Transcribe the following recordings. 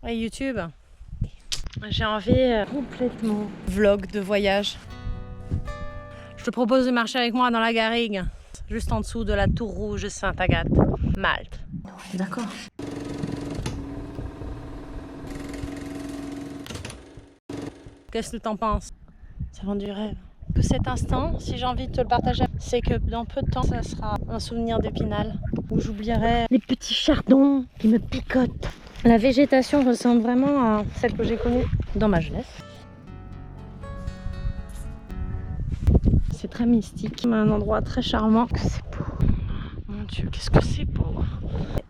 Ouais, YouTube. J'ai envie complètement vlog de voyage. Je te propose de marcher avec moi dans la garrigue, juste en dessous de la tour rouge de Sainte-Agathe, Malte. D'accord. Qu'est-ce que t'en penses? Ça vend du rêve. Que cet instant, si j'ai envie de te le partager, c'est que dans peu de temps, ça sera un souvenir d'Épinal où j'oublierai les petits chardons qui me picotent. La végétation ressemble vraiment à celle que j'ai connue dans ma jeunesse. C'est très mystique, un endroit très charmant. C'est beau. Mon Dieu, qu'est-ce que c'est beau.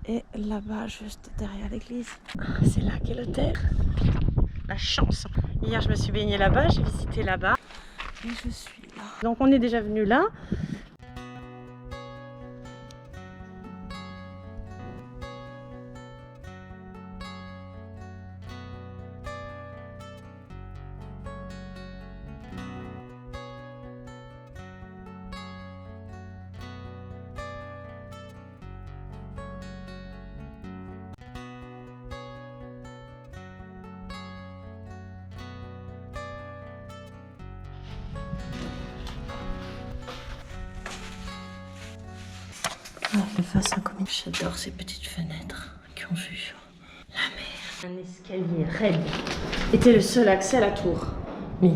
Et là-bas, juste derrière l'église, c'est là qu'est l'hôtel. La chance. Hier, je me suis baignée là-bas, j'ai visité là-bas. Et je suis là. Donc on est déjà venu là. On fait face à combien. J'adore ces petites fenêtres qui ont vue sur la mer. Un escalier raide était le seul accès à la tour. Oui.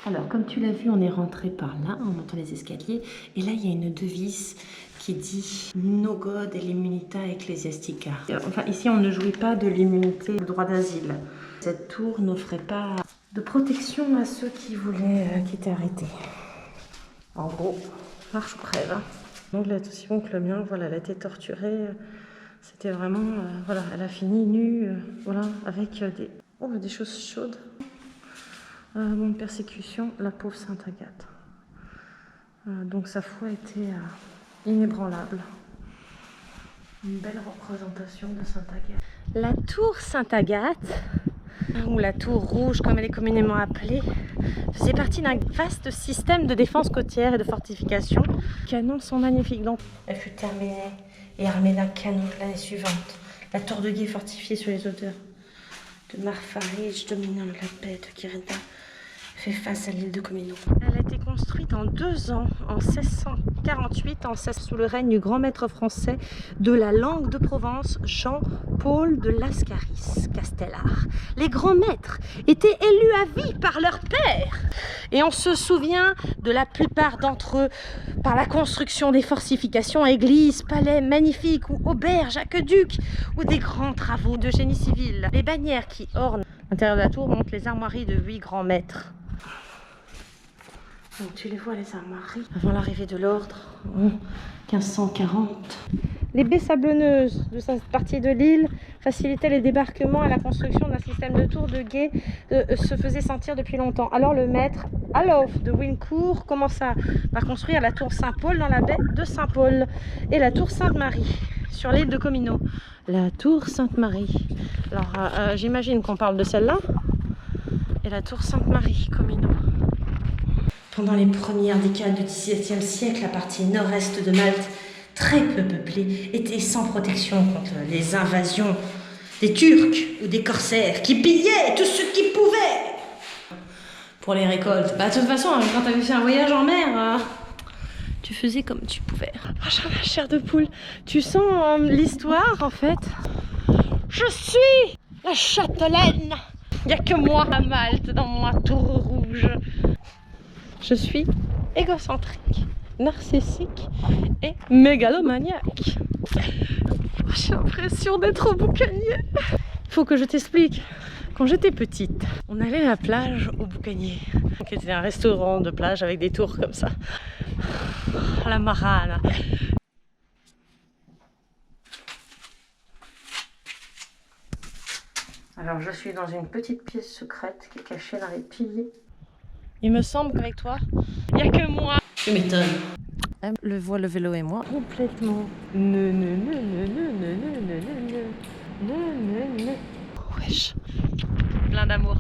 Alors, comme tu l'as vu, on est rentré par là en montant les escaliers. Et là, il y a une devise qui dit No God et l'immunita ecclesiastica. Enfin, ici, on ne jouit pas de l'immunité, le droit d'asile. Cette tour n'offrait pas de protection à ceux qui voulaient, qui étaient arrêtés. En gros, marche ou crève. Hein. L'angle est aussi bon que le mien. Voilà, elle a été torturée. C'était vraiment, voilà, elle a fini nue, voilà, avec des choses chaudes. Mon persécution, la pauvre Sainte Agathe. Donc sa foi était inébranlable. Une belle représentation de Sainte Agathe. La tour Sainte Agathe, ou la tour rouge comme elle est communément appelée, faisait partie d'un vaste système de défense côtière et de fortification. Les canons sont magnifiques. Donc, elle fut terminée et armée d'un canon l'année suivante. La tour de guet fortifiée sur les hauteurs de Marfarige, dominant la baie de Quirina, fait face à l'île de Comino. Elle a été construite en 2 ans, en 1648, sous le règne du grand maître français de la langue de Provence, Jean-Paul de Lascaris Castellar. Les grands maîtres étaient élus à vie par leur père. Et on se souvient de la plupart d'entre eux par la construction des fortifications, églises, palais magnifiques ou auberges, aqueducs ou des grands travaux de génie civil. Les bannières qui ornent l'intérieur de la tour montrent les armoiries de 8 grands maîtres. Donc tu les vois, les armoiries, avant l'arrivée de l'ordre en 1540. Les baies sablonneuses de cette partie de l'île facilitaient les débarquements et la construction d'un système de tours de guet se faisait sentir depuis longtemps. Alors le maître Allof de Wincourt commença par construire la tour Saint-Paul dans la baie de Saint-Paul et la tour Sainte-Marie sur l'île de Comino. La tour Sainte-Marie. Alors j'imagine qu'on parle de celle-là et la tour Sainte-Marie, Comino. Pendant les premières décades du XVIIe siècle, la partie nord-est de Malte, très peu peuplée, était sans protection contre les invasions des Turcs ou des corsaires qui pillaient tout ce qu'ils pouvaient pour les récoltes. Bah, de toute façon, quand tu avais fait un voyage en mer, tu faisais comme tu pouvais. Oh, j'ai la chair de poule. Tu sens l'histoire, en fait. Je suis la châtelaine. Il n'y a que moi à Malte, dans ma tour rouge. Je suis égocentrique, narcissique et mégalomaniaque. J'ai l'impression d'être au Boucanier. Il faut que je t'explique. Quand j'étais petite, on allait à la plage au Boucanier, qui était un restaurant de plage avec des tours comme ça. La marane. Alors je suis dans une petite pièce secrète qui est cachée dans les piliers. Il me semble qu'avec toi, il n'y a que moi. Tu m'étonnes. Le vélo et moi, complètement. Wesh. Plein d'amour.